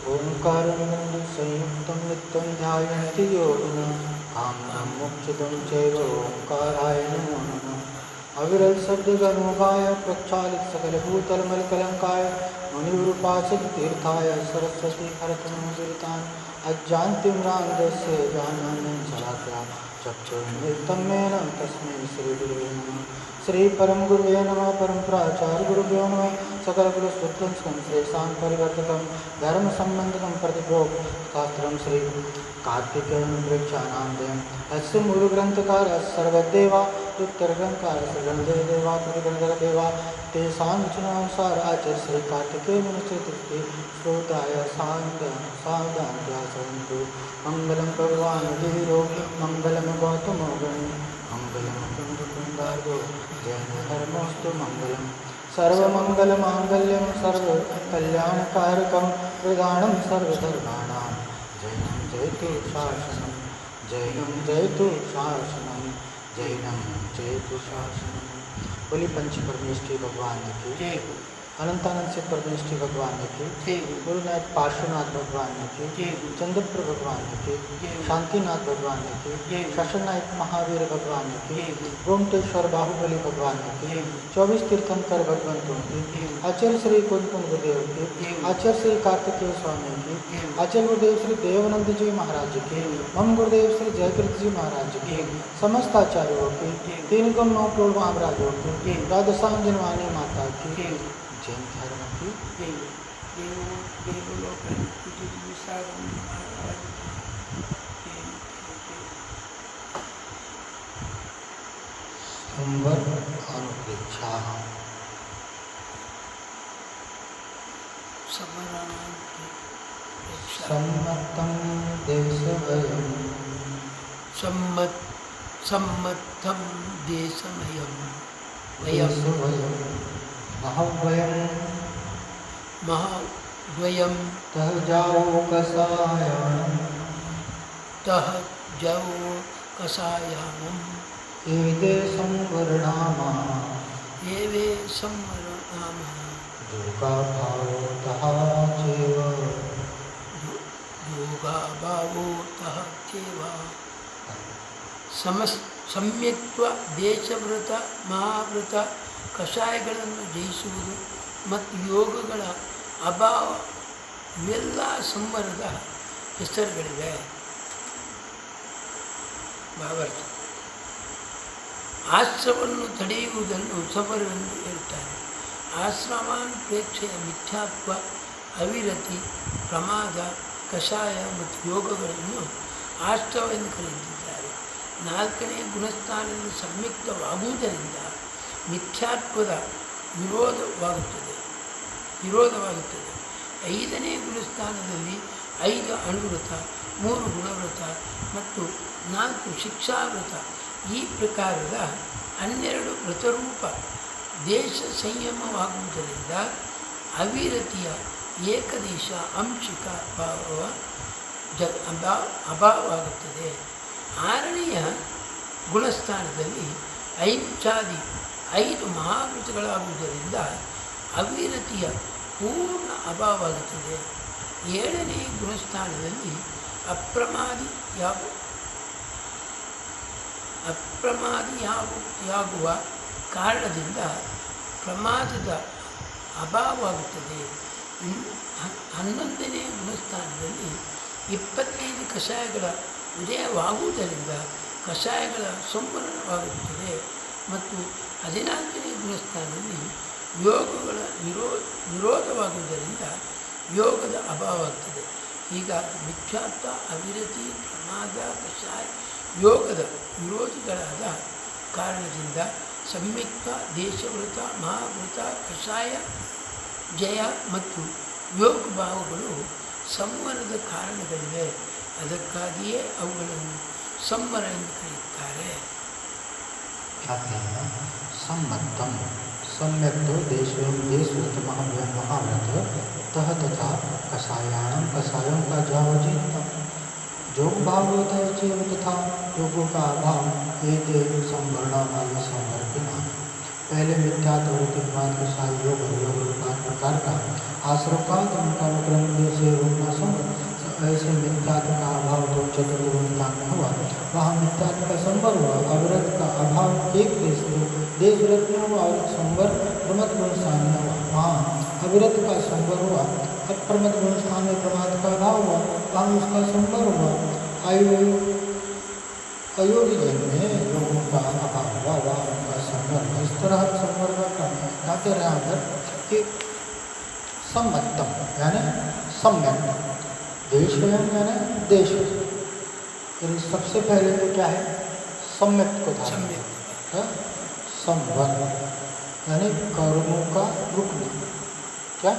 ओंकारं संयुक्तं नित्यं ध्यायन्ति योगिनः कामं मोक्षदं चैव ओंकाराय नमो नमः। अविरल शब्द गणोगाय प्रक्षालित सकल भूतल मलकलंकाय मणिरूपासित तीर्थाय सरस्वती हरतनोदीर्तान् अज्ञानतिम्रान्धस्य ज्ञानानन्दं शलाकया चक्षुर्मिलितं येन तस्मै श्रीगुरुवे नमः। श्री परम गुरुवे नमः। परम प्राचार्य गुरुभ्यो नमः। सकल गुरु सुत्रं श्रेषां परिवर्तकं धर्म संबंधकं प्रतिप्रोक् शास्त्रं श्री कार्तिकेयं वृक्षानामधेयं तस्य मूलग्रंथकार सर्वदेवा उत्तरग्रंथकार सर्वदेवा परिग्रंथदेवा तेषां वचनानुसार आचार्य श्री कार्तिकेय मुनिश्चिते श्रोताय सावधानतया शृण्वन्तु। मंगलम भगवान वीरो मंगलम गौतमो गणि मंगलम कुंदकुंदार्यो जैन धर्मोस्तु मंगलम सर्वमंगलमांगल्यं सर्वकल्याणकारकं प्रदानं सर्वधर्माणां जैनं जयतु शासनं जैनं जयतु शासनं जैनं जयतु शासनं। बोली पंच परमेष्ठी भगवान की, अनंतानंद से परमेष्ठी भगवान की, गुरुनाथ पार्श्वनाथ भगवान की, चंद्रप्र भगवान की, शांतिनाथ भगवान की, शशनायक महावीर भगवान की, गोमटेश्वर बाहुबली भगवान की, 24 तीर्थंकर भगवंतों की, आचार्य श्री कुंकुम गुरुदेव की, आचार्य श्री कार्तिकेय स्वामी की, आचार्य गुरुदेव श्री देवानंद जी महाराज की, मम गुरुदेव श्री जयकृत जी महाराज की, समस्त आचार्यों की, 3 गुण 9 करोड़ महाराजों की, राधास्वामी जनवानी माता की, जैन धर्म की अनुप्रेक्षा सम्मतं देशवयं सम्मतं देशमयं वयं महाद्वयं तह जाओ कसायानं एवे संवर्णामा दुर्गा भावतः चेव ಸಮ್ಯಕ್ತ್ವ ದೇಶವ್ರತ ಮಹಾವ್ರತ ಕಷಾಯಗಳನ್ನು ಜಯಿಸುವುದು ಮತ್ತು ಯೋಗಗಳ ಅಭಾವ ಇವೆಲ್ಲ ಸಂವರದ ಹೆಸರುಗಳಿವೆ. ಭಾವಾರ್ಥ ಆಶ್ರಮವನ್ನು ತಡೆಯುವುದನ್ನು ಸಮರವೆಂದು ಹೇಳ್ತಾರೆ. ಆಶ್ರಮಾನ್ ಪ್ರೇಕ್ಷೆಯ ಮಿಥ್ಯಾತ್ವ, ಅವಿರತಿ, ಪ್ರಮಾದ, ಕಷಾಯ ಮತ್ತು ಯೋಗಗಳನ್ನು ಆಶ್ರಮವೆಂದು ಕರೆಯುತ್ತಿದ್ದಾರೆ. 4ನೇ ಗುಣಸ್ಥಾನದಿಂದ ಸಂಯುಕ್ತವಾಗುವುದರಿಂದ ಮಿಥ್ಯಾತ್ವದ ವಿರೋಧವಾಗುತ್ತದೆ. 5ನೇ ಗುಣಸ್ಥಾನದಲ್ಲಿ 5 ಅಣುವ್ರತ, 3 ಗುಣವ್ರತ ಮತ್ತು 4 ಶಿಕ್ಷಾವ್ರತ, ಈ ಪ್ರಕಾರದ 12 ವ್ರತರೂಪ ದೇಶ ಸಂಯಮವಾಗುವುದರಿಂದ ಅವಿರತಿಯ ಏಕದೇಶ ಅಂಶಿಕ ಅಭಾವವಾಗುತ್ತದೆ. 6ನೆಯ ಗುಣಸ್ಥಾನದಲ್ಲಿ ಐಂಚಾದಿ 5 ಮಹಾವ್ರತಗಳಾಗುವುದರಿಂದ ಅವಿರತಿಯ ಪೂರ್ಣ ಅಭಾವವಾಗುತ್ತದೆ. 7ನೇ ಗುಣಸ್ಥಾನದಲ್ಲಿ ಅಪ್ರಮಾದಿಯಾಗುವ ಕಾರಣದಿಂದ ಪ್ರಮಾದದ ಅಭಾವವಾಗುತ್ತದೆ. 11ನೇ ಗುಣಸ್ಥಾನದಲ್ಲಿ 25 ಕಷಾಯಗಳ ಉದಯವಾಗುವುದರಿಂದ ಕಷಾಯಗಳ ಸಂವರಣವಾಗುತ್ತದೆ ಮತ್ತು 14ನೇ ಗುಣಸ್ಥಾನದಲ್ಲಿ ಯೋಗಗಳ ವಿರೋಧವಾಗುವುದರಿಂದ ಯೋಗದ ಅಭಾವವಾಗುತ್ತದೆ. ಹೀಗಾಗಿ ಮಿಥ್ಯಾತ್ವ, ಅವಿರತಿ, ಪ್ರಮಾದ, ಕಷಾಯ, ಯೋಗದ ವಿರೋಧಿಗಳಾದ ಕಾರಣದಿಂದ ಸಂಯುಕ್ತ, ದೇಶವ್ರತ, ಮಹಾವ್ರತ, ಕಷಾಯ, ಜಯ ಮತ್ತು ಯೋಗ ಭಾವಗಳು ಸಂವರದ ಕಾರಣಗಳಿವೆ. ಅದಕ್ಕಾಗಿಯೇ ಅವುಗಳನ್ನು ಸಂವರ ಎಂದು ಕರೆಯುತ್ತಾರೆ. सम्मतम सम्यक देशों देशव्रत महाव्रत तह तथा कषायाणम कषायों का जावजीतम जोग भाव होता है चेव तथा योगों का अभाव एते संवरणा वाले संवर के नाम। पहले मिथ्यात्व के बाद कषाय योग और योग रूपात्मक प्रकार का आश्रव का तो उनका अनुक्रम से रोकना संभव। ऐसे मिथ्यात्व का अभाव तो चतुर्गुण स्थान में हुआ, वहाँ मिथ्यात्व का संवर हुआ। अविरत का अभाव एक देश व्रत में हुआ और संवर प्रमथ गुण स्थान में हुआ, वहाँ अविरत का संवर हुआ। अब प्रमथ गुण स्थान में प्रमाद का अभाव हुआ, वहाँ उसका संवर हुआ। अयोगी जन में लोगों का अभाव हुआ, वहाँ उनका संवर। इस तरह संवर का कहते रहे अंदर कि सम्मतम यानी सम्यक, देश यानी देश। फिर सबसे पहले तो क्या है, सम्यक को धारण, संवर यानी कर्मों का रुकना। क्या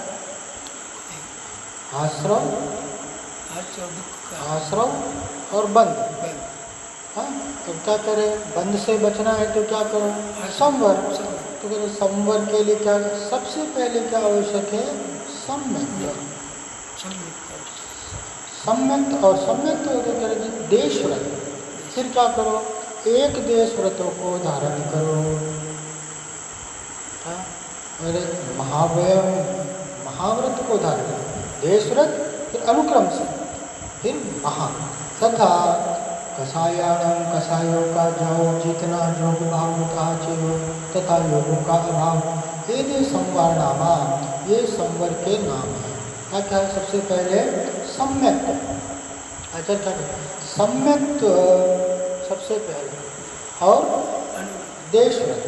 आश्रव, आश्रव और बंध। हाँ, तो क्या करें, बंध से बचना है तो क्या करो, संवर। तो करें संवर के लिए क्या, सबसे पहले क्या आवश्यक है, सम्यक। सम्यक और सम्यक तो करें देश व्रत। फिर क्या करो, एक देश व्रतों को धारण करो। अरे महाव्रत को धारण करो, देश व्रत, फिर अनुक्रम से, फिर महा। तथा कषायाणम, कषायों का जो जितना योग भाव था चेयो तथा योगों का अभाव, ये संवरनामा, ये संवर के नाम है। क्या है, सबसे पहले सम्यक। अच्छा क्या है, सम्यक सबसे पहले, और देश व्रत।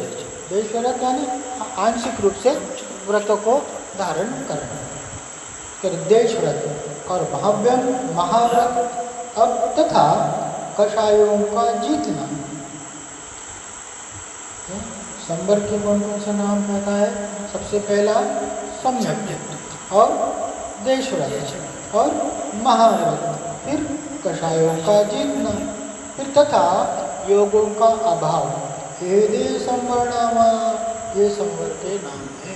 देश व्रत यानी आंशिक रूप से व्रतों को धारण करना, फिर देश व्रत और महाव्रत। अब तथा कषायों का जीतना। संवर के कौन कौन से नाम कहता है, सबसे पहला सम्यक और देश व्रत और महाव्रत, फिर कषायों का जीतना, फिर तथा योगों का अभाव। ये संवरनामा, ये संवर के नाम है।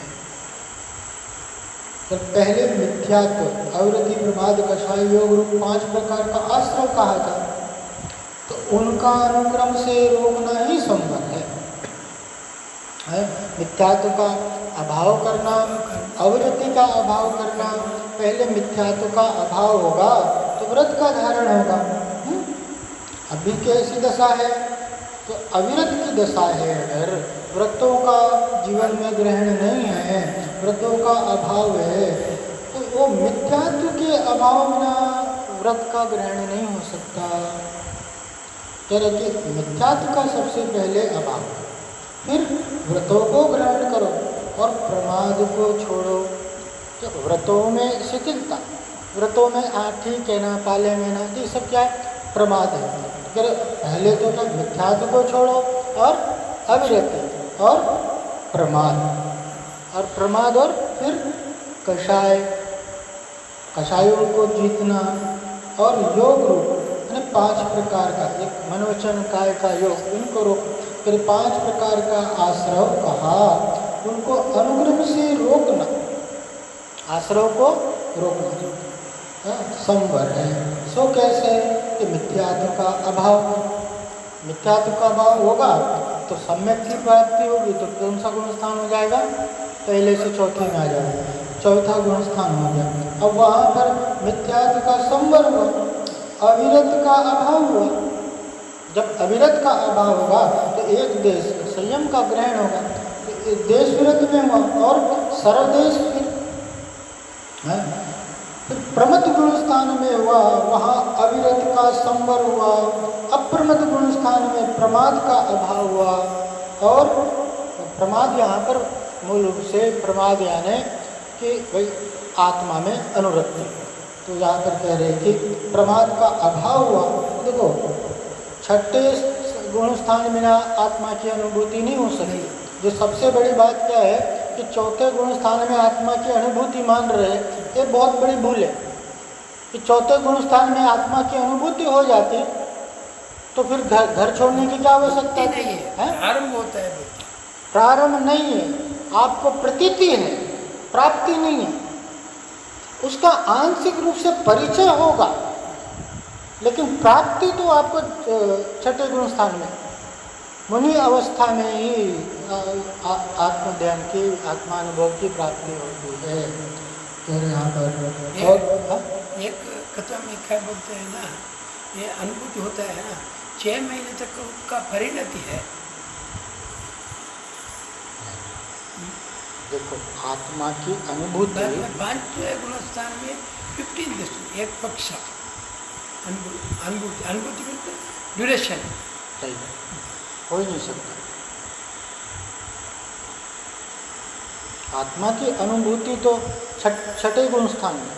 तो पहले मिथ्यात्व, अविरति, प्रमाद, कषाय, योग रूप 5 प्रकार का आश्रव कहा था, तो उनका अनुक्रम से रोकना ही संवर है। मिथ्यात्व का अभाव करना, अविरति का अभाव करना। पहले मिथ्यात्व का अभाव होगा तो व्रत का धारण होगा। अभी कैसी दशा है, तो अविरत की दशा है। अगर व्रतों का जीवन में ग्रहण नहीं है, व्रतों का अभाव है, तो वो मिथ्यात्व के अभाव बिना व्रत का ग्रहण नहीं हो सकता। कह रहे कि मिथ्यात्व का सबसे पहले अभाव, फिर व्रतों को ग्रहण करो और प्रमाद को छोड़ो। तो व्रतों में शिथिलता, व्रतों में ठीक है ना, पाले में ना, ये सब क्या है, प्रमाद है। अगर पहले तो क्या, मिथ्यात्व को छोड़ो और अविरति और प्रमाद और फिर कषाय, कषायों को जीतना और योग रूप यानी 5 प्रकार का, एक मनोवचन काय का योग, इनको रोक। फिर 5 प्रकार का आश्रव कहा, उनको अनुक्रम से रोकना, आश्रव को रोकना संवर है। सो कैसे, कि मिथ्यात्व का अभाव, मिथ्यात्व का अभाव होगा तो सम्यक की प्राप्ति होगी। तो कौन सा गुण स्थान हो जाएगा, पहले से चौथे में आ जाएगा, चौथा गुण स्थान हो गया। अब वहाँ पर मिथ्यात्व का संवर हुआ, अविरत का अभाव हुआ। जब अविरत का अभाव होगा तो एक देश संयम का ग्रहण होगा, तो देश विरत में हुआ और सर्वदेश फिर प्रमथ गुण स्थान में हुआ, वहाँ अविरत का संवर हुआ। अप्रमथ गुण स्थान में प्रमाद का अभाव हुआ, और प्रमाद यहाँ पर मूल रूप से प्रमाद यानी कि भाई आत्मा में अनुरक्ति। तो यहाँ पर कह रहे कि प्रमाद का अभाव हुआ। देखो, छठे गुण स्थान में आत्मा की अनुभूति नहीं हो सकी। जो सबसे बड़ी बात क्या है कि चौथे गुण स्थान में आत्मा की अनुभूति मान रहे, ये बहुत बड़ी भूल है। कि चौथे गुण स्थान में आत्मा की अनुभूति हो जाती तो फिर घर छोड़ने की क्या आवश्यकता नहीं है, प्रारंभ होता है। प्रारंभ नहीं है, आपको प्रतीति है, प्राप्ति नहीं है। उसका आंशिक रूप से परिचय होगा, लेकिन प्राप्ति तो आपको छठे गुण स्थान में मुनि अवस्था में ही आत्मध्यान की आत्मानुभव की प्राप्ति होती है। फिर यहाँ पर और एक कथा में क्या बोलते हैं ना, ये अनुभूति होता है ना, 6 महीने तक उसका परिणति है। देखो आत्मा की अनुभूति 5 गुणस्थान में 15 दशम एक पक्ष अनुभूति अनुभूति बोलते ड्यूरेशन सही हो ही नहीं सकता। आत्मा की अनुभूति तो छठे गुण स्थान में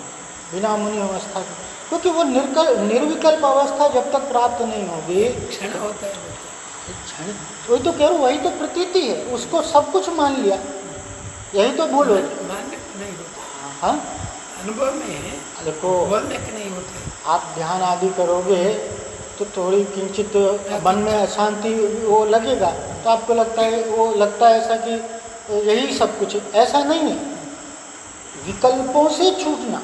बिना मुनि अवस्था की, क्योंकि वो निर्विकल्प अवस्था जब तक प्राप्त नहीं होगी क्षण होता है। क्षण वही तो कह रहा हूँ, वही तो प्रतीति है, उसको सब कुछ मान लिया, यही तो भूल होती। मानने को नहीं होता, हाँ अनुभव में देखो बोलने के नहीं होते। आप ध्यान आदि करोगे तो थोड़ी किंचित मन में अशांति वो लगेगा, तो आपको लगता है ऐसा कि यही सब कुछ, ऐसा नहीं है। विकल्पों से छूटना,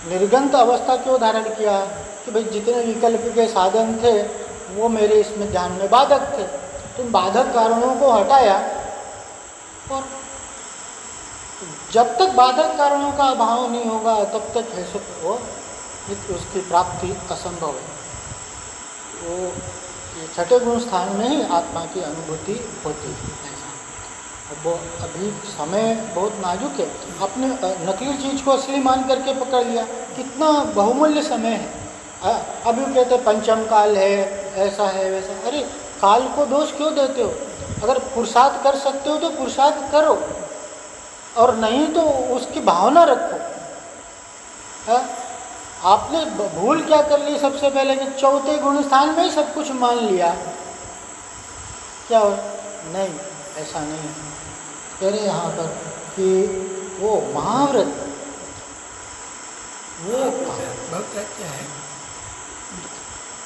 निर्गंत अवस्था क्यों धारण किया कि भाई जितने विकल्प के साधन थे वो मेरे इसमें ध्यान में बाधक थे, तो बाधक कारणों को हटाया, और जब तक बाधक कारणों का अभाव नहीं होगा तब तक है वो उसकी प्राप्ति असंभव है। वो छठे गुण स्थान में ही आत्मा की अनुभूति होती है। ऐसा वो अभी समय बहुत नाजुक है, अपने नकली चीज़ को असली मान करके पकड़ लिया, कितना बहुमूल्य समय है। अभी कहते पंचम काल है, ऐसा है वैसा, अरे काल को दोष क्यों देते हो? अगर पुरुषार्थ कर सकते हो तो पुरुषार्थ करो, और नहीं तो उसकी भावना रखो। आपने भूल क्या कर ली सबसे पहले कि चौथे गुण स्थान में ही सब कुछ मान लिया, क्या हो? नहीं, ऐसा नहीं है। कह रहे यहाँ पर कि वो महाव्रत वो बहुत अच्छा है।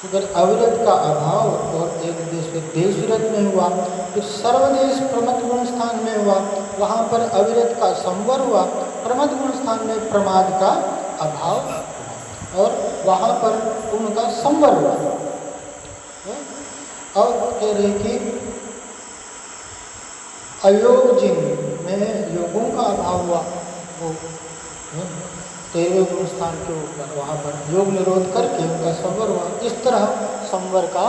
अगर अविरत का अभाव और एक देश में देशव्रत में हुआ, तो सर्वदेश प्रमद गुण स्थान में हुआ, वहाँ पर अविरत का संवर हुआ, प्रमद गुण स्थान में प्रमाद का अभाव, और वहाँ पर उनका संवर हुआ। और कह रहे कि अयोग जिन में योगों का अभाव हुआ, वो 13वें गुण स्थान के ऊपर वहाँ पर योग निरोध करके उनका संवर हुआ। इस तरह संवर का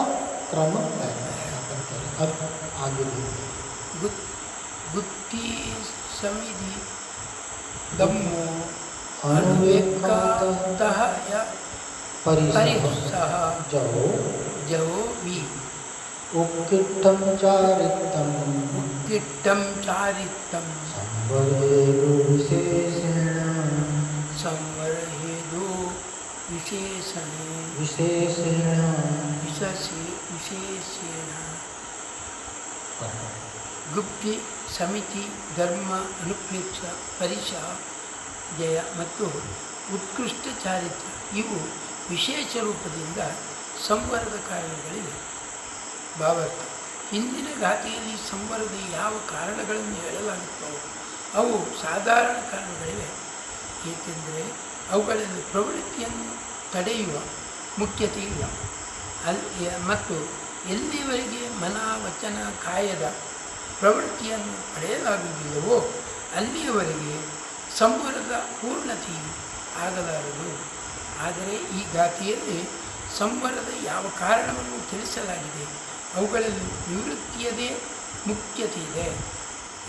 क्रम है। अब आगे बुद्धि समिधि दम्मो अनुवेकातः या परिहसः जो भी उक्किट्टं चारित्तं संवर्धेदु विशेषेण संवर्धेदु विशेषेण ಗುಪ್ತಿ ಸಮಿತಿ ಧರ್ಮ ಅನುಪ್ರೇಕ್ಷ ಪರಿಸಹ ಜಯ ಮತ್ತು ಉತ್ಕೃಷ್ಟ ಚಾರಿತ್ರ್ಯ ಇವು ವಿಶೇಷ ರೂಪದಿಂದ ಸಂವರದ ಕಾರಣಗಳಿವೆ. ಭಾವಾರ್ಥ: ಹಿಂದಿನ ಗಾಥೆಯಲ್ಲಿ ಸಂವರದ ಯಾವ ಕಾರಣಗಳನ್ನು ಹೇಳಲಾಗುತ್ತೋ ಅವು ಸಾಧಾರಣ ಕಾರಣಗಳಿವೆ, ಏಕೆಂದರೆ ಅವುಗಳಲ್ಲಿ ಪ್ರವೃತ್ತಿಯನ್ನು ತಡೆಯುವ ಮುಖ್ಯತೆ ಇಲ್ಲ. ಮತ್ತು ಎಲ್ಲಿವರೆಗೆ ಮನ ವಚನ ಕಾಯದ ಪ್ರವೃತ್ತಿಯನ್ನು ಪಡೆಯಲಾಗುವುದಿಲ್ಲವೋ ಅಲ್ಲಿಯವರೆಗೆ ಸಂವರದ ಪೂರ್ಣತೆಯು ಆಗಲಾರದು. ಆದರೆ ಈ ಗಾಥೆಯಲ್ಲಿ ಸಂವರದ ಯಾವ ಕಾರಣವನ್ನು ತಿಳಿಸಲಾಗಿದೆ, ಅವುಗಳಲ್ಲಿ ನಿವೃತ್ತಿಯದೇ ಮುಖ್ಯತೆ ಇದೆ.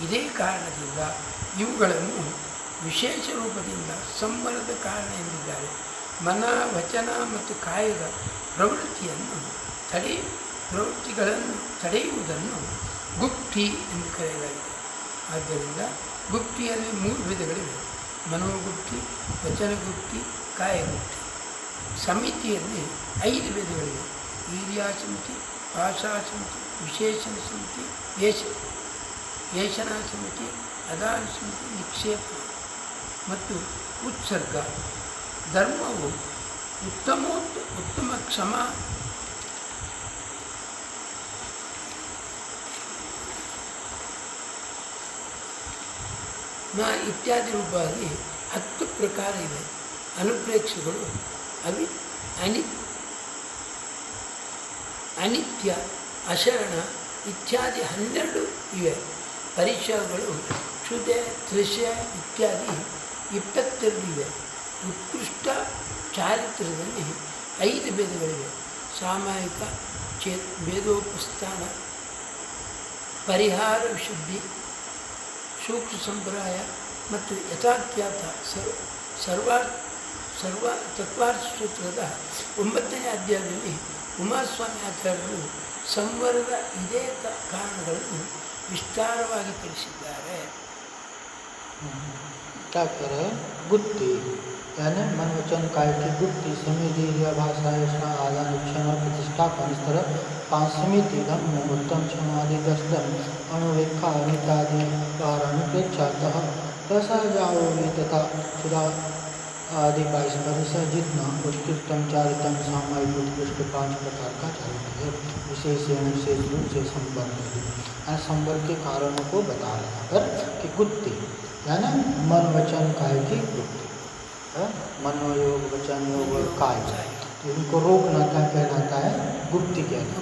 ಇದೇ ಕಾರಣದಿಂದ ಇವುಗಳನ್ನು ವಿಶೇಷ ರೂಪದಿಂದ ಸಂವರದ ಕಾರಣ ಎಂದಿದ್ದಾರೆ. ಮನ ವಚನ ಮತ್ತು ಕಾಯದ ಪ್ರವೃತ್ತಿಗಳನ್ನು ತಡೆಯುವುದನ್ನು ಗುಪ್ತಿ ಎಂದು ಕರೆಯಲಾಗಿದೆ. ಆದ್ದರಿಂದ ಗುಪ್ತಿಯಲ್ಲಿ 3 ವಿಧಗಳಿವೆ: ಮನೋಗುಪ್ತಿ, ವಚನಗುಪ್ತಿ, ಕಾಯಗುಪ್ತಿ. ಸಮಿತಿಯಲ್ಲಿ 5 ವಿಧಗಳಿವೆ: ವೀರ್ಯಾಸಮಿತಿ, ಭಾಷಾಸಮಿತಿ, ವಿಶೇಷಣ ಸಮಿತಿ, ಏಷಣಾ ಸಮಿತಿ, ಅದಾನ ಸಮಿತಿ, ನಿಕ್ಷೇಪ ಮತ್ತು ಉತ್ಸರ್ಗ. ಧರ್ಮವು ಉತ್ತಮ ಕ್ಷಮ ಇತ್ಯಾದಿ ರೂಪವಾಗಿ 10 ಪ್ರಕಾರ ಇವೆ. ಅನುಪ್ರೇಕ್ಷೆಗಳು ಅನಿತ್ಯ, ಅಶರಣ, ಇತ್ಯಾದಿ 12 ಇವೆ. ಪರಿಚಯಗಳು ಕ್ಷುದೆ ತ್ರಿಷ ಇತ್ಯಾದಿ 22 ಇವೆ. ಉತ್ಕೃಷ್ಟ ಚಾರಿತ್ರ್ಯದಲ್ಲಿ 5 ಭೇದಗಳಿವೆ. ಸಾಮಾಯಿಕ ಭೇದೋಪಸ್ಥಾನ, ಪರಿಹಾರ ವಿಶುದ್ಧಿ, ಸೂಕ್ಷ್ಮ ಸಂಪ್ರಾಯ ಮತ್ತು ಯಥಾಖ್ಯಾತ ಸರ್ವ ತತ್ವಾರ್ಥ ಸೂತ್ರದ 9ನೇ ಅಧ್ಯಾಯದಲ್ಲಿ ಉಮಾಸ್ವಾಮಿ ಆಚಾರ್ಯರು ಸಂವರದ ಇದೇ ಕಾರಣಗಳನ್ನು ವಿಸ್ತಾರವಾಗಿ ತಿಳಿಸಿದ್ದಾರೆ. गुत्ती यानी मन वचन काय की गुत्ती समिति या भाषा ऐसा आदान लक्षण और प्रतिष्ठापन इस तरह 5 समिति धम्म उत्तम क्षण आदि 10 धर्म अनुरेखा अनितादि अनुप्रेक्षातः दशा जाओगे तथा सुधा आदि 22 परिसर जितना उत्कृष्टम चारितम सामायिक उत्कृष्ट 5 प्रकार का चारित्र है. विशेष रूप से संबंध के कारणों को बता रहा पर कि गुत्ती यानी मन वचन काय की गुत्ती, मनोयोग वचन योग और काय, तो इनको रोकना क्या कहलाता है? गुप्ति कहना.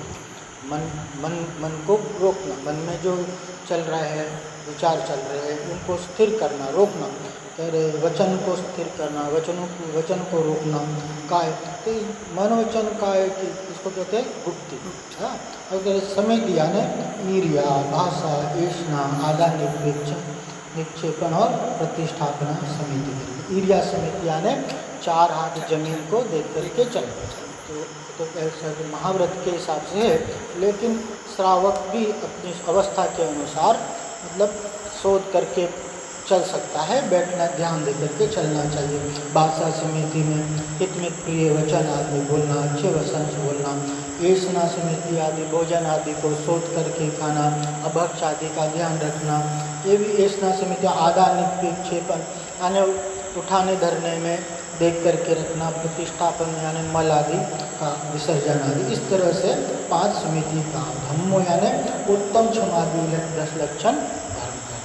मन को रोकना, मन में जो चल रहा है, विचार चल रहे हैं, उनको स्थिर करना, रोकना. कह रहे वचन को स्थिर करना, वचन को रोकना. काय, तो मनोवचन काय की इसको कहते हैं गुप्ति. हाँ, अगर समिति यानी ईर्ष्या, भाषा, ईष्णा, आदान निक्षेपण और प्रतिष्ठापना समिति. ईर्ष्या समिति यानी 4 हाथ जमीन को देख करके चलना. तो ऐसा महाव्रत के हिसाब से है, लेकिन श्रावक भी अपनी अवस्था के अनुसार मतलब शोध करके चल सकता है. बैठना, ध्यान दे करके चलना चाहिए. भाषा समिति में हितमित प्रिय वचन आदि बोलना, अच्छे वचन से बोलना. ऐसना समिति आदि भोजन आदि को शोध करके खाना, अभक्ष आदि का ध्यान रखना. ये भी ऐसना समिति. आदान निक्षेपण यानी उठाने धरने में देख करके रखना. प्रतिष्ठापन यानी मल आदि का विसर्जन आदि. इस तरह से 5 समिति का. धम्मो यानी उत्तम क्षमादि 10 लक्षण धर्म है.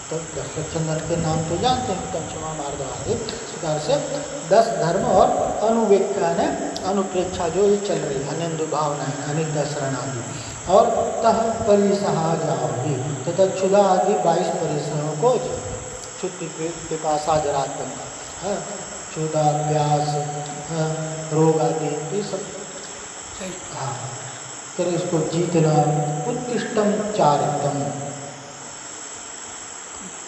तो 10 लक्षण धर्म के नाम तो जानते हैं, उत्तम क्षमा मार्ग आदि. इस प्रकार से 10 धर्म और अनुवेग यानी अनुप्रेक्षा जो ये चल रही है, अनिंदु भावनाएं, अनिद्रा शरण आदि. और तह परिसहा जाओगी तथा क्षुधा आदि 22 परिसरों को क्षुति पिपासा जरातंक, क्षुधा, प्यास, रोग आदि ये सब. हाँ, फिर इसको जीतना. उत्कृष्टम चारितम,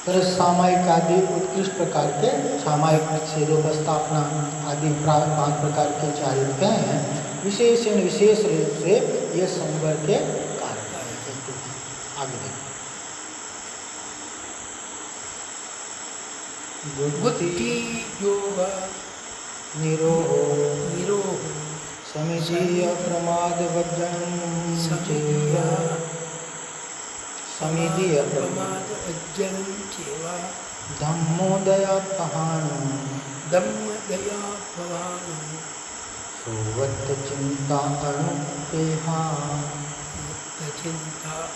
फिर सामायिक आदि उत्कृष्ट प्रकार के सामायिक छेदोपस्थापना आदि 5 प्रकार के चारित्र हैं. विशेष रूप से ये संवर के कारण है. आगे देखो. बुद्धि योग निरोह समिति प्रमाद वज्रम समिधि प्रमाद वज्रम चेवा धम्मोदया पहाणु सोवत्त चिंता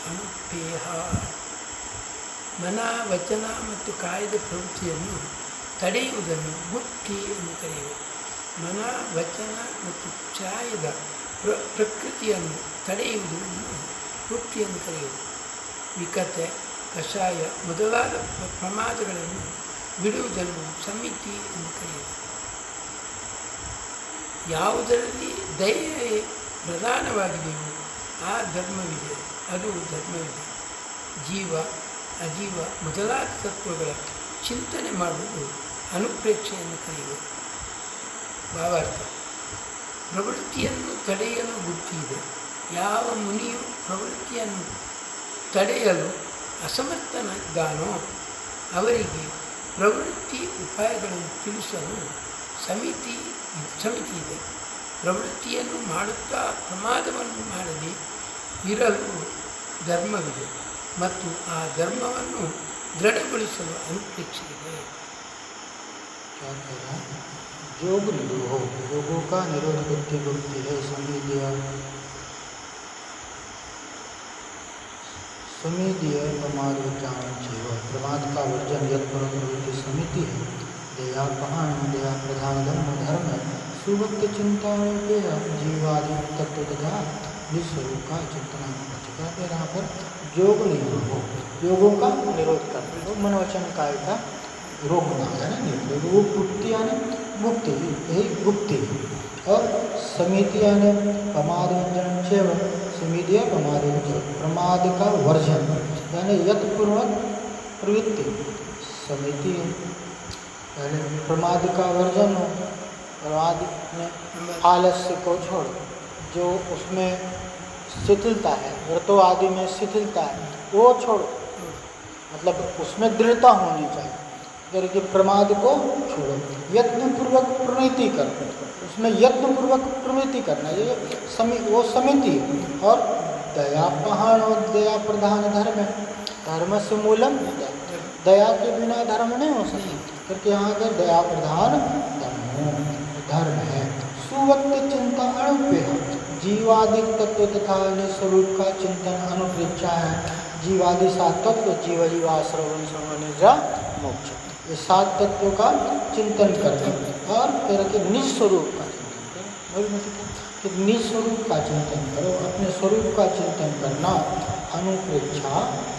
ಅನುಪೇಹ. ಮನ, ವಚನ ಮತ್ತು ಕಾಯದ ಪ್ರವೃತ್ತಿಯನ್ನು ತಡೆಯುವುದನ್ನು ಬುದ್ಧಿ ಎಂದು ಕರೆಯುವುದು. ಮನ, ವಚನ ಮತ್ತು ಚಾಯದ ಪ್ರಕೃತಿಯನ್ನು ತಡೆಯುವುದನ್ನು ಬುದ್ಧಿ ಎಂದು ಕರೆಯುವುದು. ವಿಕತೆ, ಕಷಾಯ ಮೊದಲಾದ ಪ್ರಮಾದಗಳನ್ನು ಬಿಡುವುದನ್ನು ಸಮಿತಿ ಎಂದು ಕರೆಯುವುದು. ಯಾವುದರಲ್ಲಿ ದಯೆ ಪ್ರಧಾನವಾಗಿದೆಯೋ ಆ ಧರ್ಮವಿದೆ, ಅದು ಧರ್ಮವಿದೆ. ಜೀವ, ಅಜೀವ ಮೊದಲಾದ ತತ್ವಗಳ ಚಿಂತನೆ ಮಾಡುವುದು ಅನುಪ್ರೇಕ್ಷೆಯನ್ನು ಕರೆಯುವುದು. ಭಾವಾರ್ಥ: ಪ್ರವೃತ್ತಿಯನ್ನು ತಡೆಯಲು ಬುದ್ಧಿ ಇದೆ. ಯಾವ ಮುನಿಯು ಪ್ರವೃತ್ತಿಯನ್ನು ತಡೆಯಲು ಅಸಮರ್ಥನಿದ್ದಾನೋ ಅವರಿಗೆ ಪ್ರವೃತ್ತಿ ಉಪಾಯಗಳನ್ನು ತಿಳಿಸಲು ಸಮಿತಿ ಇದೆ. ಪ್ರವೃತ್ತಿಯನ್ನು ಮಾಡುತ್ತಾ ಪ್ರಮಾದವನ್ನು ಮಾಡದೆ ಇರಲು ಧರ್ಮವಿದೆ ಮತ್ತು ಆ ಧರ್ಮವನ್ನು ದೃಢಗೊಳಿಸಲು ಅನುಪ್ರೇಕ್ಷೆ ಇದೆ. योग निरोह, योगों का निरोध बुद्धि बुद्धि है. समिधि प्रमाद विज्ञान जीवन, प्रमाद का वर्जन यद प्रवृत्ति समिति है. दया पहाण, दया प्रधान धर्म है. सुभक्त चिंता जीवादि तत्व तथा विश्व का चिंतना. क्या कह रहा पर योग निरोधो, योगों का निरोध करना, तो मन वचन काय का रोकना है ना निरोध। वो गुप्ति यानी मुक्ति, यही गुप्ति। और समिति यानी प्रमाद वर्जन चेव, समिति या प्रमाद वर्जन, प्रमाद का वर्जन यानी यत्पूर्वक प्रवृत्ति। समिति पहले प्रमाद का वर्जन हो, प्रमाद में आलस्य को छोड़, जो उसमें शिथिलता है, व्रतों आदि में शिथिलता है वो छोड़ो, मतलब उसमें दृढ़ता होनी चाहिए, करके प्रमाद को छोड़ो। यत्नपूर्वक प्रवृत्ति करो, उसमें यत्नपूर्वक प्रवृत्ति करना, ये वो समिति। और दया पहाड़ और दया प्रधान धर्म है, धर्म से मूलम दया के बिना धर्म नहीं हो सकता, करके यहाँ का दया प्रधान धर्म है। सुवक्त चिंता अणुप्य, जीवादि तत्व तथा स्वरूप का चिंतन अनुप्रेक्षा है। जीवादि 7 तत्व जीव जीवा श्रवण श्रवण निद्रा मोक्ष, ये 7 तत्वों का चिंतन करना। और फिर के निस्वरूप का चिंतन करो, कि निस्वरूप का चिंतन करो, अपने स्वरूप का चिंतन करना अनुप्रेक्षा है।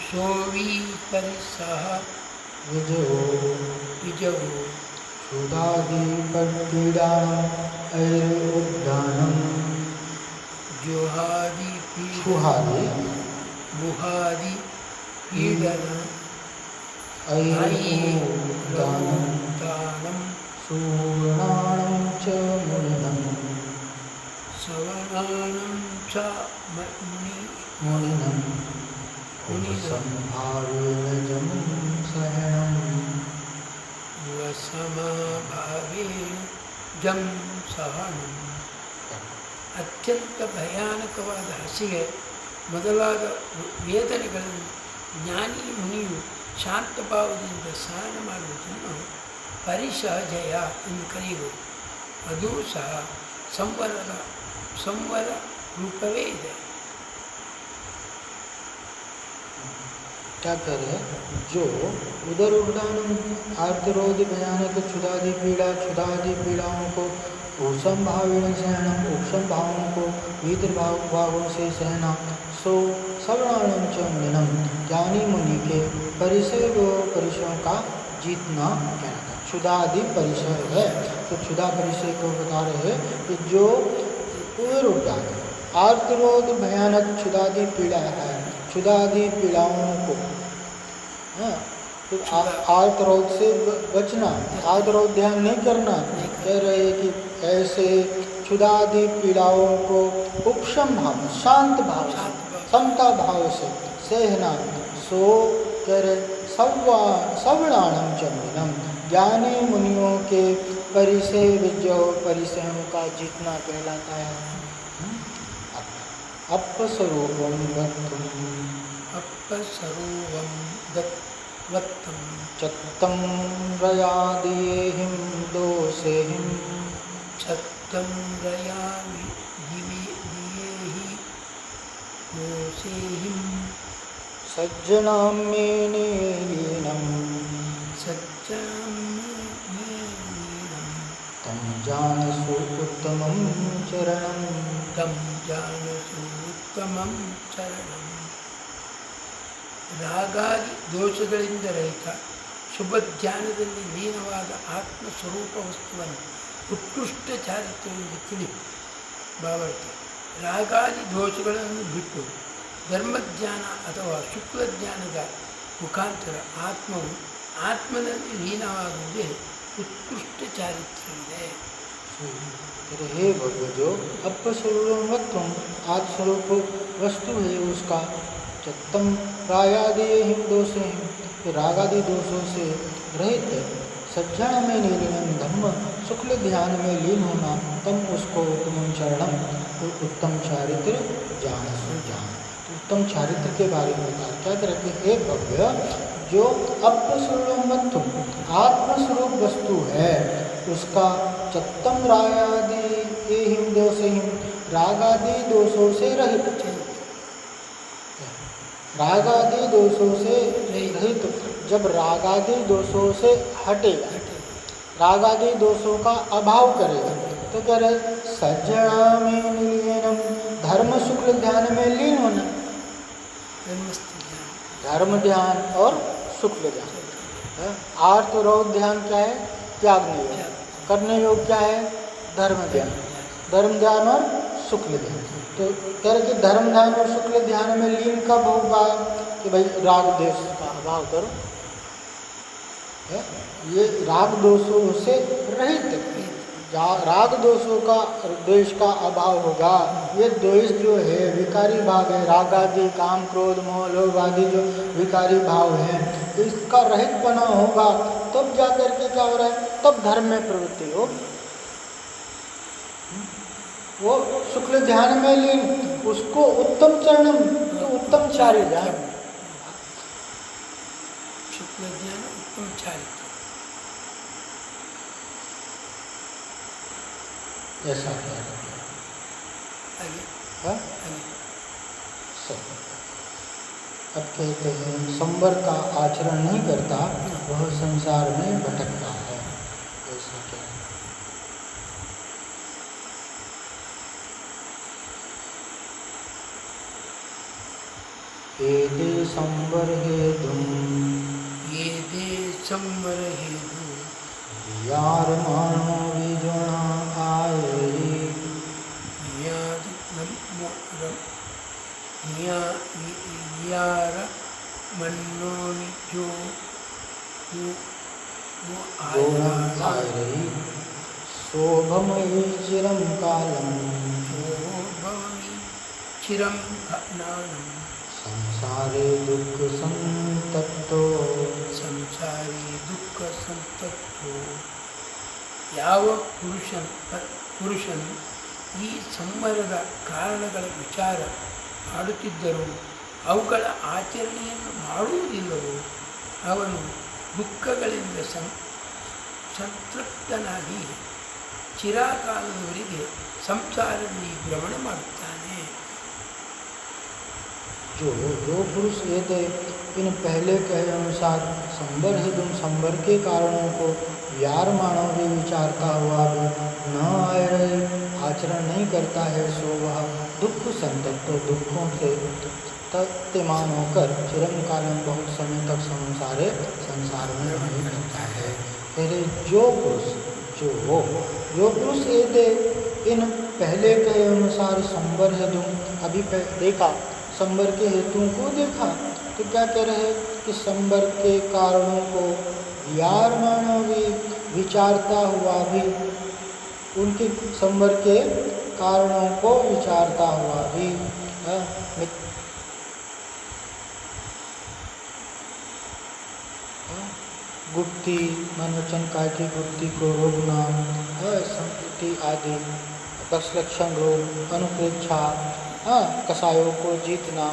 सोविपरिसः विजो क्षुधादिपीडानम् ऐरुद्दानम् मुहादि पीडनम् ऐरुद्दानम् सुवर्णानं च मुनिनं मुनिसंभावेन जं सहनम् ಜಂ ಸಹನಂ. ಅತ್ಯಂತ ಭಯಾನಕವಾದ ಹಸಿವೆ ಮೊದಲಾದ ವೇದನೆಗಳನ್ನು ಜ್ಞಾನಿ ಮುನಿಯು ಶಾಂತ ಭಾವದಿಂದ ಸಹನ ಮಾಡುವುದನ್ನು ಪರಿಸಹಜಯ ಎಂದು ಕರೆಯುವುದು. ಅದೂ ಸಹ ಸಂವರ ರೂಪವೇ ಇದೆ. क्या करे, जो उदर उदान आर्तरोध भयानक क्षुधादि पीड़ाओं को ऊषम भावेण सहना, ऊषम भावों को भीतर भावों से सहना, सो सवर्णाणं च मुनिनं, ज्ञानी मुनि के परिसय व परिसयों का जीतना कहना। क्षुधादि परिसय है, तो क्षुधा परिसय को बता रहे कि जो उदर उदान आर्तरोध भयानक क्षुधादि पीड़ा है, क्षुधादि पीड़ाओं को, तो आर्तरोध से बचना, आर्तरोध ध्यान नहीं करना। कह रहे कि ऐसे क्षुधादि पीड़ाओं को उपशम भाव, शांत भाव, समता भाव से सहना। सो कह रहे सवर्णाणं च मुनिनं, ज्ञानी मुनियों के परिसय विजयो, परिसयों का जीतना कहलाता है। अपस्वरूपं वक्तुं चत्तं रयादिहिं दोषेहिं सज्जनां मे लीनं तं जानसु उत्तमं चरणं। ರಾಗಾದಿ ದೋಷಗಳಿಂದ ರಹಿತ ಶುಭ ಧ್ಯಾನದಲ್ಲಿ ಲೀನವಾದ ಆತ್ಮಸ್ವರೂಪ ವಸ್ತುವನ್ನು ಉತ್ಕೃಷ್ಟ ಚಾರಿತ್ರ್ಯದಿಂದ ತಿಳಿ ಭಾವಕ್ಕೆ. ರಾಗಾದಿ ದೋಷಗಳನ್ನು ಬಿಟ್ಟು ಧರ್ಮಜ್ಞಾನ ಅಥವಾ ಶುಕ್ಲಜ್ಞಾನದ ಮುಖಾಂತರ ಆತ್ಮವು ಆತ್ಮನಲ್ಲಿ ಲೀನವಾಗುವುದೇ ಉತ್ಕೃಷ್ಟ ಚಾರಿತ್ರ್ಯವಿದೆ. हे भगव, जो अपस्वरूपत्व आत्मस्वरूप वस्तु है उसका चत्तम रायादिहिं दोषेहिं, रागादि दोषों से रहित सज्जन में लीनं धम्म, शुक्ल ध्यान में लीन होना, तम उसको उत्तम चरणम, उत्तम चारित्र जानसु जान। उत्तम चारित्र के बारे में बता क्या करके, हे भव्य, जो अपस्वरूपत्व आत्मस्वरूप वस्तु है उसका चत्तम रायादिहिं दोषेहिं, रागादि दोषों से रहित, रागादि दोषों से रहित। जब रागादि दोषों से हटेगा, राग आदि दोषों का अभाव करेगा। तो कह रहे सज्जना में निलीनम, धर्म शुक्ल ध्यान में लीन होना, धर्म ध्यान और शुक्ल ध्यान। आर्त रौद्र ध्यान क्या है? त्यागने योग। करने योग क्या है? धर्म ध्यान। धर्म ध्यान और शुक्ल ध्यान। तो कह रहे कि धर्म ध्यान और शुक्ल ध्यान में लीन कब होगा? कि भाई राग द्वेष का अभाव करो, ये राग दोषों से रहित, राग दोषों का द्वेष का अभाव होगा। ये द्वेष जो है विकारी भाव है, राग आदि काम क्रोध मोह लोभ आदि जो विकारी भाव है, तो इसका रहित बना होगा, तब जाकर के क्या हो रहा है? तब धर्म में प्रवृत्ति हो। वो शुक्ल ध्यान में लीन, उसको उत्तम चरणम, तो उत्तम चार्य ध्यान, शुक्ल ध्यान उत्तम चार्य, ऐसा है। अब कहते हैं संवर का आचरण नहीं करता वह संसार में भटकता है। ऐसा क्या? ये दे संवर हेतुम, ये दे संवर हेतु, यार मानो विजोना आए, यार मनो जो आए शोभमयी चिरम कालम, चिरम नानम, संसारे दुख संतप्तो, संसारी दुख ಸಂತತ್ತು. ಯಾವ ಪುರುಷನು ಈ ಸಂವರದ ಕಾರಣಗಳ ವಿಚಾರ ಮಾಡುತ್ತಿದ್ದರೂ ಅವುಗಳ ಆಚರಣೆಯನ್ನು ಮಾಡುವುದಿಲ್ಲವೋ ಅವನು ದುಃಖಗಳಿಂದ ಸಂತೃಪ್ತನಾಗಿ ಚಿರಕಾಲದವರೆಗೆ ಸಂಸಾರದಲ್ಲಿ ಭ್ರಮಣ ಮಾಡುತ್ತಾನೆ. जो पुरुष यदि इन पहले कहे अनुसार संवर हेतु संवर के कारणों को यार मानव भी विचारता हुआ भी न आए रहे आचरण नहीं करता है, सो वह दुख संतप्त, तो दुखों से तप्यमान होकर चिरम कालम बहुत समय तक संसार में नहीं रहता है। पहले जो पुरुष यदि इन पहले कहे अनुसार संवर हेतु, अभी देखा संवर के हेतुओं को देखा, तो क्या कह रहे हैं कि संवर के कारणों को यार मानो भी विचारता हुआ भी, उनके संवर के कारणों को विचारता हुआ भी गुप्ति मन वचन काय की गुप्ति को रोकना, संस्कृति आदि 10 लक्षण रोग, अनुप्रेक्षा, कसायों को जीतना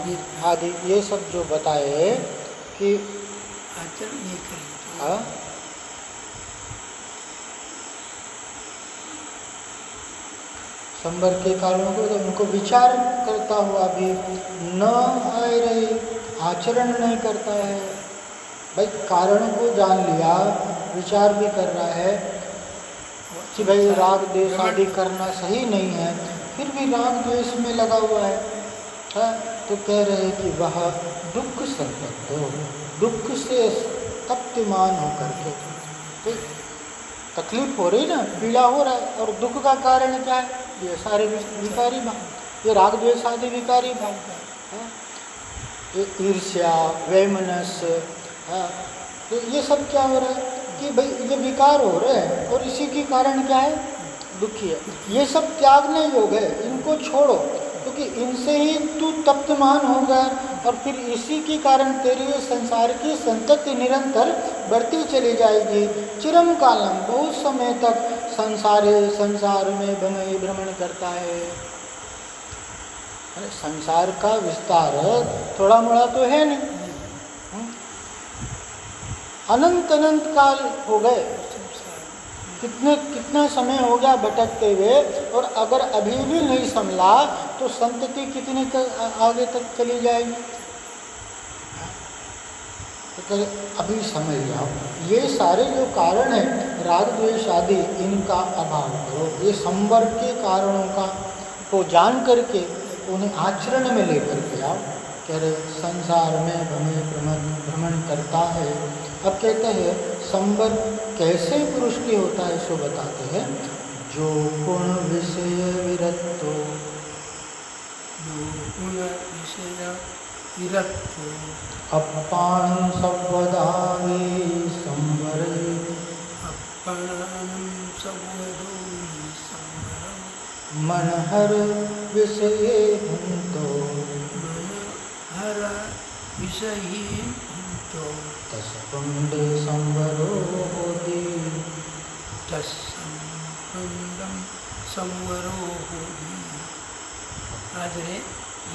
आदि, ये सब जो बताए कि आचरण नहीं करेंगे, संवर के कारणों को तो उनको विचार करता हुआ भी न आए रहे आचरण नहीं करता है। भाई कारण को जान लिया, विचार भी कर रहा है कि भाई राग द्वेष आदि करना सही नहीं है, फिर भी राग द्वेष में लगा हुआ है, तो कह रहे हैं कि वह दुख संतप्त हो, दुख से तप्यमान होकर के, तो तकलीफ हो रही ना, पीड़ा हो रहा है, और दुख का कारण क्या है? ये सारे विकारी भाव, ये राग द्वेष आदि विकारी भाव, ईर्ष्या वैमनस्य, तो ये सब क्या हो रहा है कि भाई ये विकार हो रहे हैं, और इसी के कारण क्या है? दुखी है। ये सब त्यागने योग है, इनको छोड़ो, क्योंकि इनसे ही तू तप्तमान होगा, और फिर इसी के कारण तेरी संसार की संतति निरंतर बढ़ती चली जाएगी। चिरम कालम, बहुत समय तक संसार में भ्रमण करता है। संसार का विस्तार थोड़ा मोड़ा तो है नहीं, अनंत काल हो गए, कितना समय हो गया भटकते हुए, और अगर अभी भी नहीं संभला तो संतति कितने आगे तक चली जाएगी। तो कहे अभी समझ जाओ, ये सारे जो कारण हैं राग द्वेष आदि, इनका अभाव करो। ये संवर्ग के कारणों का को जान करके उन्हें आचरण में लेकर के आओ। कह रहे संसार में भ्रमण करता है। अब कहते हैं संवर्ग कैसे पुरुष की होता है, सो बताते हैं। जो गुण विषय विरक्तो, अपाणं संवदामि संवरे, मनहर विषये हन्तो, तस्कुंडे संवरो होति, ಆದರೆ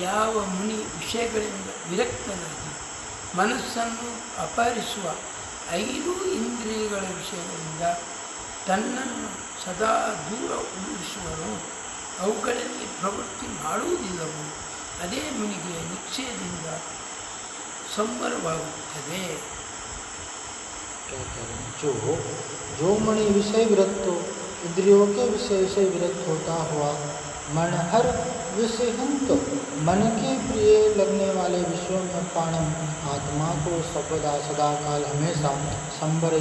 ಯಾವ ಮುನಿ ವಿಷಯಗಳಿಂದ ವಿರಕ್ತನಾಗಿ ಮನಸ್ಸನ್ನು ಅಪಹರಿಸುವ 5 ಇಂದ್ರಿಯಗಳ ವಿಷಯಗಳಿಂದ ತನ್ನನ್ನು ಸದಾ ದೂರ ಉಳಿಸುವನು, ಅವುಗಳಲ್ಲಿ ಪ್ರವೃತ್ತಿ ಮಾಡುವುದಿಲ್ಲವೋ ಅದೇ ಮುನಿಗೆ ನಿಶ್ಚಯದಿಂದ ಸಂವರವಾಗುತ್ತದೆ. जो मणि विषय विरक्त हो, इंद्रियों के विषय से विरक्त होता हुआ, मन हर विषयंत, मन के प्रिय लगने वाले विषयों में पाणम, आत्मा को सर्वदा सदा काल हमेशा संवर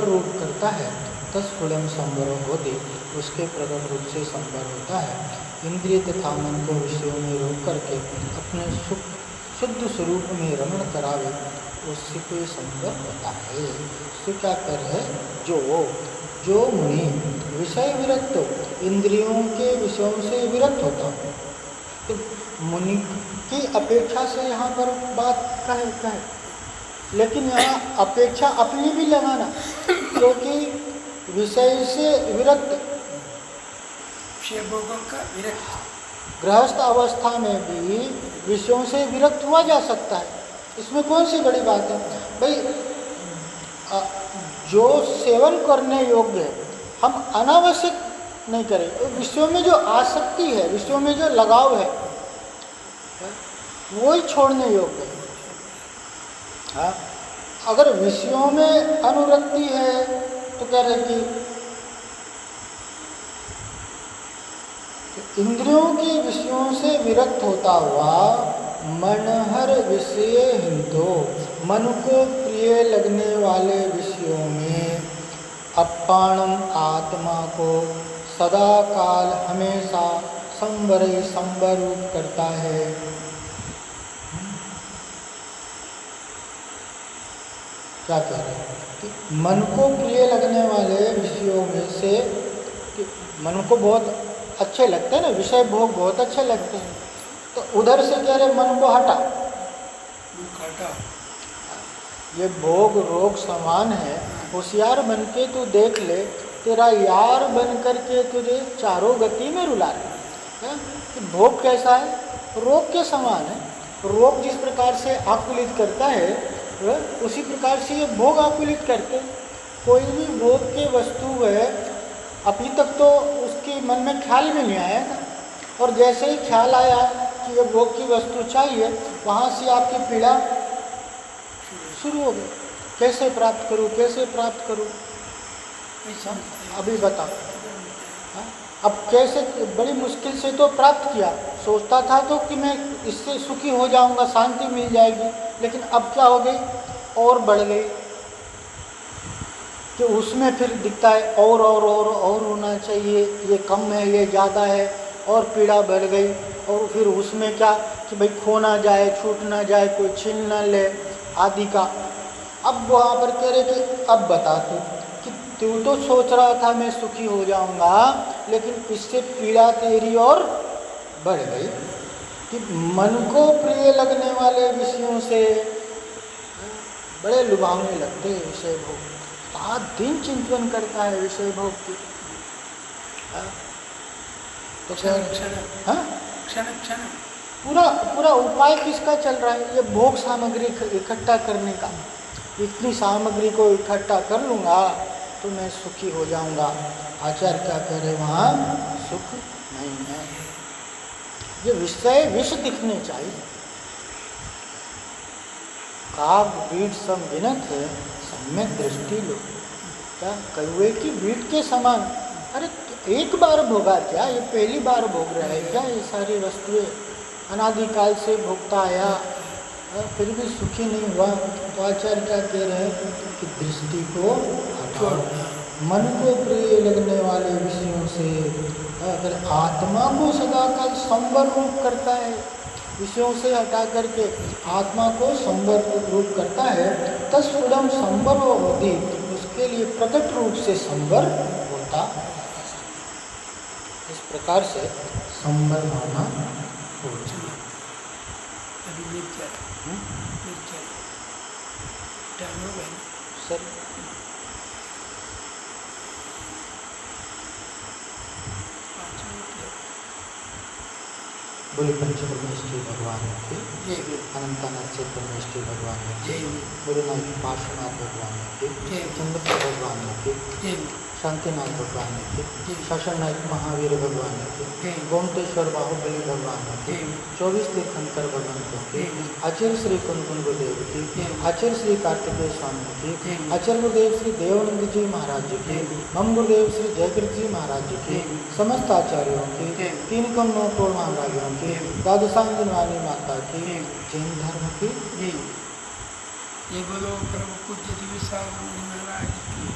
रूप करता है। तत्फलम संवर होते, उसके प्रकट रूप से संवर होता है। इंद्रिय तथा मन को विषयों में रोक करके अपने शुद्ध स्वरूप में रमण करावे, उससे कोई संवर होता है। उससे क्या कर है, जो मुनि विषय विरक्त, इंद्रियों के विषयों से विरक्त होता है। तो मुनि की अपेक्षा से यहाँ पर बात कहे, लेकिन यहाँ अपेक्षा अपनी भी लगाना, क्योंकि विषय से विरक्त, गृहस्थ अवस्था में भी विषयों से विरक्त हुआ जा सकता है। इसमें कौन सी बड़ी बात है भाई। जो सेवन करने योग्य है हम अनावश्यक नहीं करें, विषयों में जो आसक्ति है, विषयों में जो लगाव है, वो ही छोड़ने योग्य है। हाँ, अगर विषयों में अनुरक्ति है तो कह रहे कि इंद्रियों के विषयों से विरक्त होता हुआ मन हर विषय हिंदो, मन को प्रिय लगने वाले विषयों में अपाणम, आत्मा को सदा काल हमेशा संवर रूप करता है। क्या कह रहे हैं कि मन को प्रिय लगने वाले विषयों में से, कि मन को बहुत अच्छे लगते हैं ना, विषय भोग बहुत अच्छे लगते हैं, तो उधर से कह रहे मन को हटा। ये भोग रोग समान है। होशियार बन के तू देख ले, तेरा यार बन कर के तुझे चारों गति में रुला रहे। कि भोग कैसा है, रोग के समान है। रोग जिस प्रकार से आकुलित करता है, उसी प्रकार से ये भोग आकुलित करते। कोई भी भोग के वस्तु है, अभी तक तो उसके मन में ख्याल भी नहीं आया था, और जैसे ही ख्याल आया कि ये भोग की वस्तु चाहिए, वहाँ से आपकी पीड़ा शुरू हो गई। कैसे प्राप्त करूँ, कैसे प्राप्त करूँ, अभी बताओ। अब कैसे, बड़ी मुश्किल से तो प्राप्त किया, सोचता था तो कि मैं इससे सुखी हो जाऊंगा, शांति मिल जाएगी, लेकिन अब क्या हो गई, और बढ़ गई। कि उसमें फिर दिखता है और होना चाहिए, ये कम है, ये ज़्यादा है, और पीड़ा बढ़ गई। और फिर उसमें क्या कि भाई खो ना जाए, छूट ना जाए, कोई छीन ना ले आदि का। अब वहाँ पर कह रहे कि अब बता तू तो सोच रहा था मैं सुखी हो जाऊंगा, लेकिन इससे पीड़ा तेरी और बढ़ गई। कि मन को प्रिय लगने वाले विषयों से बड़े लुभावने लगते हैं विषय भोग। 7 दिन चिंतन करता है विषय भोग की। तो क्षण पूरा उपाय किसका चल रहा है, ये भोग सामग्री इकट्ठा करने का। इतनी सामग्री को इकट्ठा कर लूँगा तो मैं सुखी हो जाऊँगा। आचार्य क्या कह रहे, वहाँ सुख नहीं है। ये विषय विष दिखने चाहिए। काग बीट सम गिनत है सम्यक दृष्टि लो। क्या कौवे की बीट के समान। अरे एक बार भोगा क्या, ये पहली बार भोग रहा है क्या? ये सारी वस्तुएं अनादिकाल से भोगता आया, फिर भी सुखी नहीं हुआ। तो आचार्य क्या कह रहे हैं कि दृष्टि को हटाओ, मन को प्रिय लगने वाले विषयों से। अगर आत्मा को सदाकाल संवर रूप करता है, विषयों से हटा करके आत्मा को संवर रूप करता है, तस्फुरम संवरो होती, उसके लिए प्रकट रूप से संवर होता। इस प्रकार से संवर होना होता। अभी नित्य टाइम हो गया सर। बोले पंच परमेश्वरी भगवान के, अनंतानाथ से परमेश्वरी भगवान के, बोले नाथ पार्श्वनाथ भगवान के, चंद्रपुर भगवान के, शांतिनाथ भगवान के, शासननाथ महावीर भगवान के, गोमतेश्वर बाहुबली भगवान के, 24 तीर्थंकर भगवंतों के, आचार्य श्री कुंकुन गुरुदेव की, आचार्य श्री कार्तिकेय स्वामी की, आचार्य गुरुदेव श्री देवानंद जी महाराज जी की, मम गुरुदेव श्री जयकृत जी महाराज जी की, समस्त आचार्यों की, 3 कम 9 करोड़ महाराजों की, द्वादशांगिनी वाणी माता की, जैन धर्म की। ये बोलो प्रभु पूज्य दिव्य सागर महाराज की।